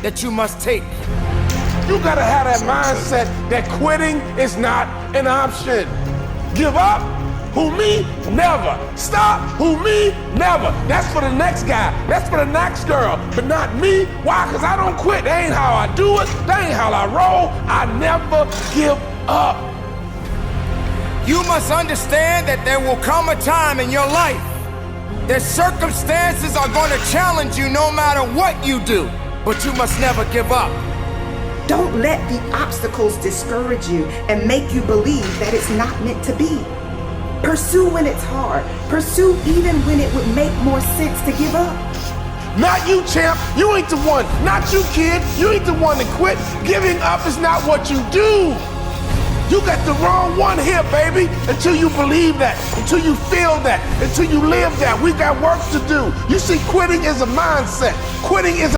that you must take. You gotta have that mindset that quitting is not an option. Give up? Who, me? Never. Stop? Who, me? Never. That's for the next guy. That's for the next girl. But not me. Why? Because I don't quit. That ain't how I do it. That ain't how I roll. I never give up. You must understand that there will come a time in your life that circumstances are going to challenge you no matter what you do. But you must never give up. Don't let the obstacles discourage you and make you believe that it's not meant to be. Pursue when it's hard. Pursue even when it would make more sense to give up. Not you, champ. You ain't the one. Not you, kid. You ain't the one to quit. Giving up is not what you do. You got the wrong one here, baby. Until you believe that, until you feel that, until you live that. We got work to do. You see, quitting is a mindset. Quitting is